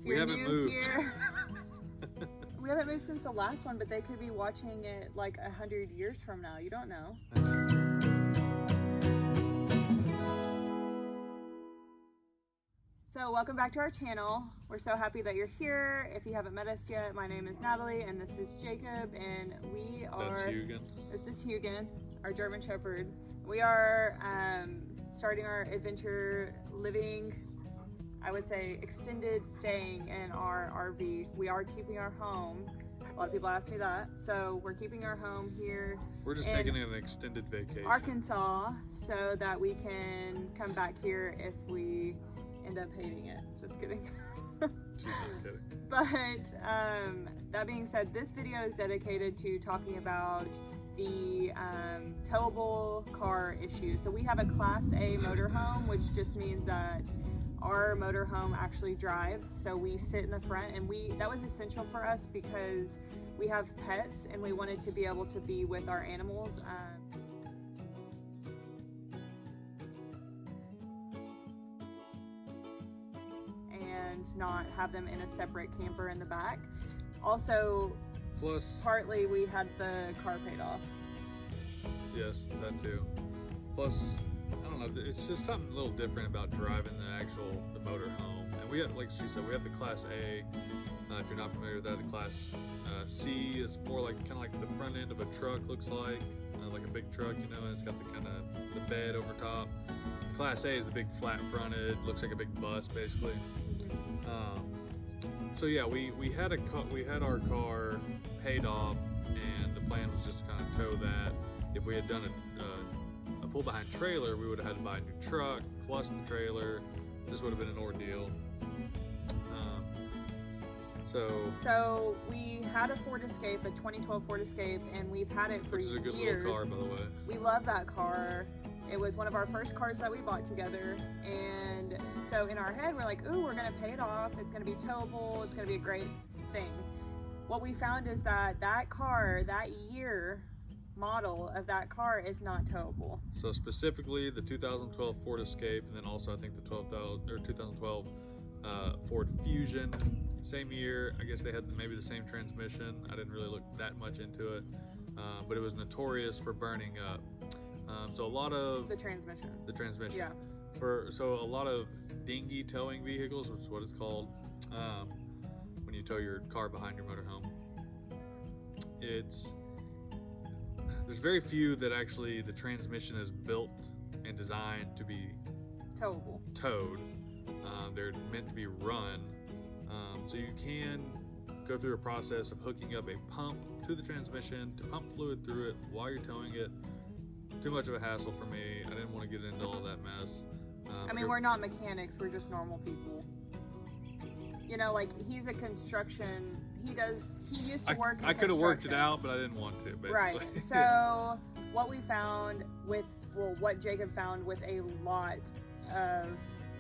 we haven't moved. Here, we haven't moved since the last one, but they could be watching it like 100 years from now. You don't know. So welcome back to our channel. We're so happy that you're here. If you haven't met us yet, my name is Natalie and this is Jacob, and we are... That's Hugen. This is Hugen, our German Shepherd. We are starting our adventure living, I would say extended staying in our RV. We are keeping our home. A lot of people ask me that. So we're keeping our home here. We're just taking an extended vacation. Arkansas, so that we can come back here if we end up hating it. Just kidding. She's not kidding. But that being said, this video is dedicated to talking about the towable car issue. So we have a Class A motorhome, which just means that our motorhome actually drives. So we sit in the front, and that was essential for us because we have pets and we wanted to be able to be with our animals. And not have them in a separate camper in the back. Also, plus, partly we had the car paid off. Yes, that too. Plus, I don't know, it's just something a little different about driving the motorhome. And we have, like she said, we have the Class A. If you're not familiar with that, the Class C is more like kind of like the front end of a truck looks like a big truck, you know, and it's got the bed over top. Class A is the big flat fronted, looks like a big bus basically. So yeah, we had our car paid off, and the plan was just to kind of tow that. If we had done a pull behind trailer, we would have had to buy a new truck plus the trailer. This would have been an ordeal. So we had a Ford Escape, a 2012 Ford Escape, and we've had it for years. Which is a good little car, by the way. We love that car. It was one of our first cars that we bought together, and so in our head we're like, ooh, we're gonna pay it off, it's gonna be towable, it's gonna be a great thing. What we found is that car, that year model of that car is not towable. So specifically the 2012 Ford Escape, and then also I think the 2012 Ford Fusion, same year. I guess they had maybe the same transmission. I didn't really look that much into it, but it was notorious for burning up. So a lot of the transmission. Yeah. So a lot of dinghy towing vehicles, which is what it's called, when you tow your car behind your motorhome. There's very few that actually the transmission is built and designed to be towed. They're meant to be run. So you can go through a process of hooking up a pump to the transmission to pump fluid through it while you're towing it. Too much of a hassle for me. I didn't want to get into all that mess. I mean, we're not mechanics, we're just normal people. You know, like, he's a construction, he used to work in I could have worked it out, but I didn't want to, basically. Right, so what we found what Jacob found with a lot of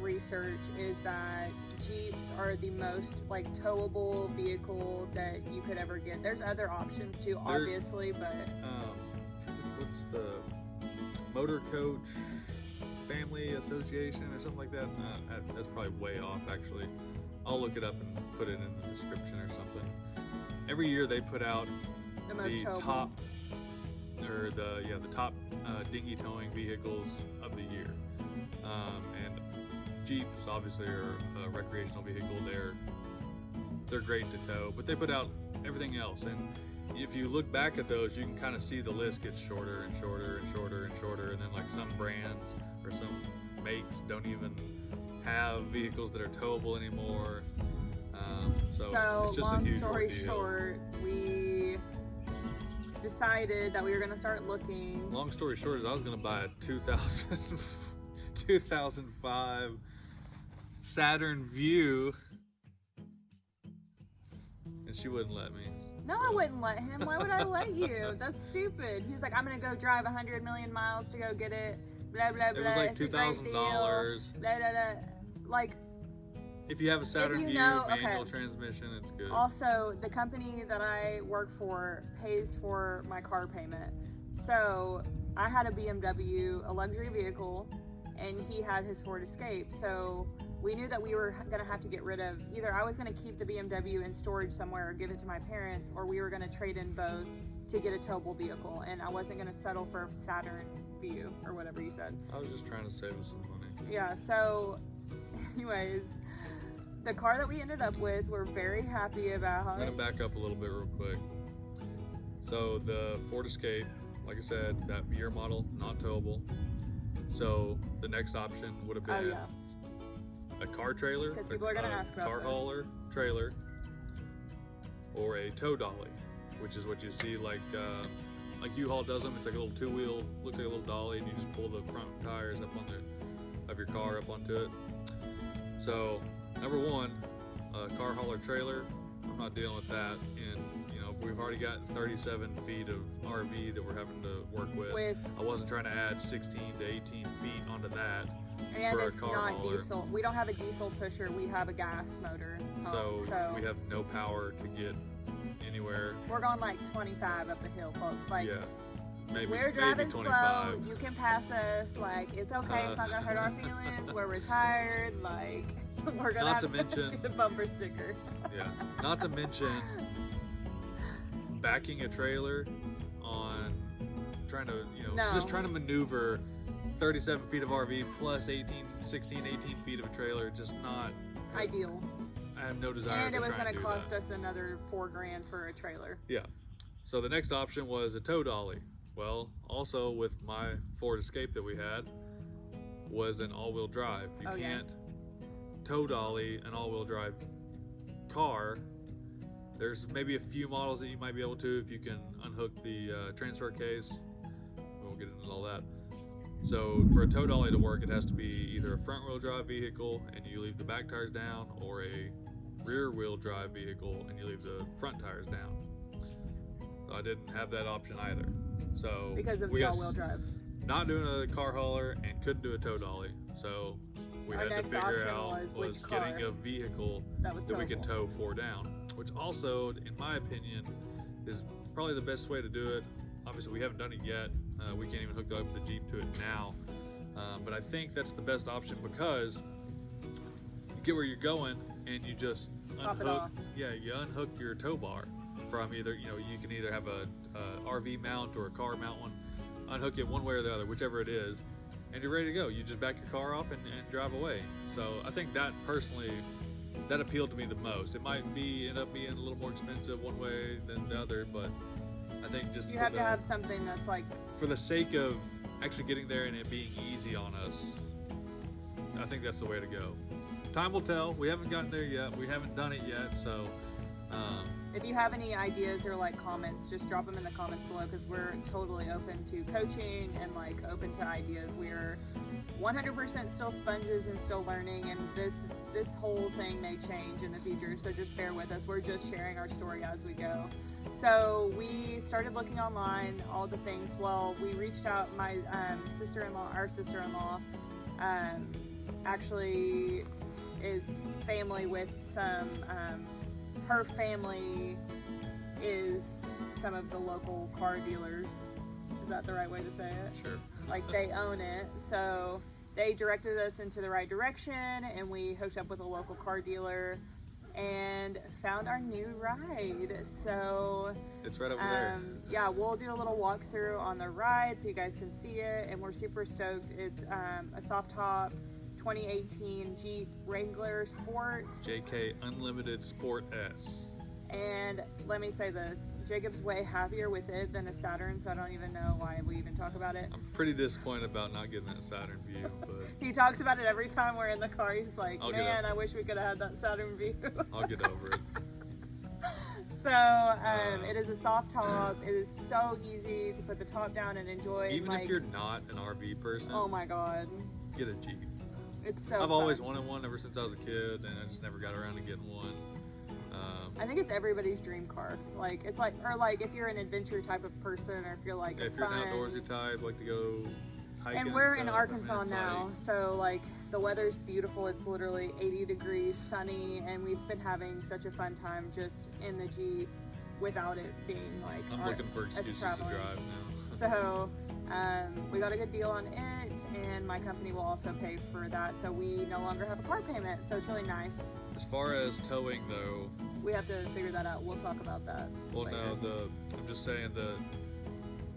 research is that Jeeps are the most like towable vehicle that you could ever get. There's other options too, obviously, but what's the Motor Coach Family Association or something like that? That's probably way off, actually. I'll look it up and put it in the description or something. Every year they put out the top dinghy towing vehicles of the year, and Jeeps obviously are a recreational vehicle. They're great to tow, but they put out everything else, and if you look back at those, you can kind of see the list gets shorter and shorter and shorter and shorter, and then like some brands or some makes don't even have vehicles that are towable anymore. So it's just long story short, we decided that we were going to start looking. Long story short is I was going to buy a 2005 Saturn Vue, and she wouldn't let me. No, I wouldn't let him. Why would I let you? That's stupid. He's like, I'm gonna go drive 100 million miles to go get it. Blah blah blah. It was like $2,000. Blah blah blah. Like, if you have a Saturn Vue manual transmission, it's good. Also, the company that I work for pays for my car payment. So I had a BMW, a luxury vehicle, and he had his Ford Escape. So we knew that we were gonna have to get rid of, either I was gonna keep the BMW in storage somewhere or give it to my parents, or we were gonna trade in both to get a towable vehicle, and I wasn't gonna settle for a Saturn View or whatever you said. I was just trying to save us some money. Yeah, so anyways, the car that we ended up with, we're very happy about. I'm gonna back up a little bit real quick. So the Ford Escape, like I said, that year model, not towable. So the next option would have been a car trailer, because people are gonna ask about car this. hauler trailer, or a tow dolly, which is what you see like U-Haul does them. It's like a little two-wheel, looks like a little dolly, and you just pull the front tires up on of your car up onto it. So number one, car hauler trailer, I'm not dealing with that. And we've already got 37 feet of RV that we're having to work with. I wasn't trying to add 16 to 18 feet onto that. And for it's a car not hauler. Diesel. We don't have a diesel pusher. We have a gas motor. So we have no power to get anywhere. We're going like 25 up the hill, folks. Like, yeah, maybe, we're driving maybe slow. You can pass us. Like, it's okay. It's not gonna hurt our feelings. We're retired. Like, we're gonna have to get a bumper sticker. Yeah. Not to mention backing a trailer on trying to just trying to maneuver 37 feet of RV plus 16, 18 feet of a trailer, just not ideal. I have no desire. And it was going to cost us another $4,000 for a trailer. Yeah. So the next option was a tow dolly. Well, also with my Ford Escape that we had was an all-wheel drive. You can't tow dolly an all-wheel drive car. There's maybe a few models that you might be able to if you can unhook the transfer case. We won't get into all that. So for a tow dolly to work, it has to be either a front wheel drive vehicle and you leave the back tires down, or a rear wheel drive vehicle and you leave the front tires down. So I didn't have that option either. So because of the all-wheel drive. Not doing a car hauler and couldn't do a tow dolly. So we had to figure out was getting a vehicle that we could tow 4 down, which also, in my opinion, is probably the best way to do it. Obviously, we haven't done it yet. We can't even hook up the Jeep to it now. But I think that's the best option because you get where you're going and you just unhook. Yeah, you unhook your tow bar from either, you can either have a RV mount or a car mount one. Unhook it one way or the other, whichever it is, and you're ready to go. You just back your car off and drive away. So I think that personally, that appealed to me the most. It might end up being a little more expensive one way than the other, but I think just you have to have something that's like, for the sake of actually getting there and it being easy on us, I think that's the way to go. Time will tell. We haven't gotten there yet. We haven't done it yet, so if you have any ideas or like comments, just drop them in the comments below, because we're totally open to coaching and like open to ideas. We're 100% still sponges and still learning, and this whole thing may change in the future, so just bear with us. We're just sharing our story as we go. So we started looking online, all the things. Well, we reached out. My our sister-in-law actually is family with some her family is some of the local car dealers. Is that the right way to say it? Sure. Like, they own it. So they directed us into the right direction, and we hooked up with a local car dealer and found our new ride. So it's right over there. Yeah, we'll do a little walkthrough on the ride so you guys can see it, and we're super stoked. It's a soft top 2018 Jeep Wrangler Sport. JK Unlimited Sport S. And let me say this, Jacob's way happier with it than a Saturn, so I don't even know why we even talk about it. I'm pretty disappointed about not getting that Saturn View, but he talks about it every time we're in the car. He's like, man, I wish we could have had that Saturn View. I'll get over it. So it is a soft top. It is so easy to put the top down and enjoy. Even if you're not an RV person, oh my god, get a Jeep. It's so I've always wanted one ever since I was a kid, and I just never got around to getting one. I think it's everybody's dream car. Like, it's like, or like if you're an adventure type of person, or if you're like if you're an outdoorsy type, like to go hiking. And we're in Arkansas now, so like the weather's beautiful. It's literally 80 degrees, sunny, and we've been having such a fun time just in the Jeep without it being like I'm looking for excuses to drive now. So we got a good deal on it. payment, and my company will also pay for that. So we no longer have a car payment. So it's really nice. As far as towing though, We have to figure that out. We'll talk about that. well, later. no, I'm just saying the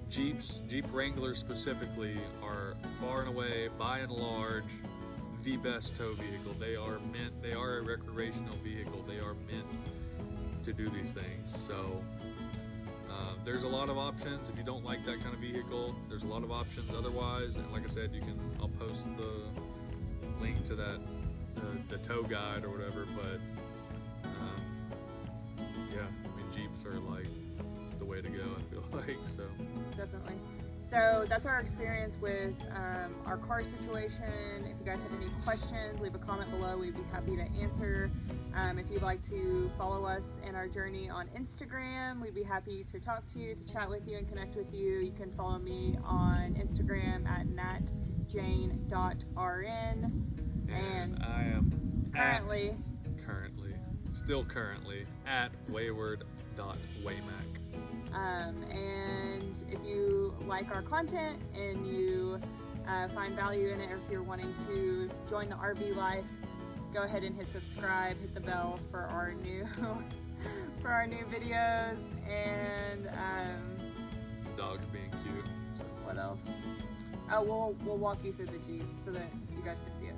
Jeep Wranglers specifically are far and away, by and large, the best tow vehicle. They are a recreational vehicle. They are meant to do these things. So there's a lot of options. If you don't like that kind of vehicle, there's a lot of options otherwise. And like I said, I'll post the link to that, the tow guide or whatever. But yeah, I mean, Jeeps are like the way to go, I feel like. So Definitely. So that's our experience with our car situation. If you guys have any questions, leave a comment below. We'd be happy to answer. If you'd like to follow us in our journey on Instagram, we'd be happy to talk to you, to chat with you, and connect with you. You can follow me on Instagram at natjane.rn. and I am Currently at wayward.waymac. And if you like our content and you find value in it, or if you're wanting to join the RV life, go ahead and hit subscribe, hit the bell for our new videos. And Dog's being cute. So. what else? Oh, we'll walk you through the Jeep so that you guys can see it.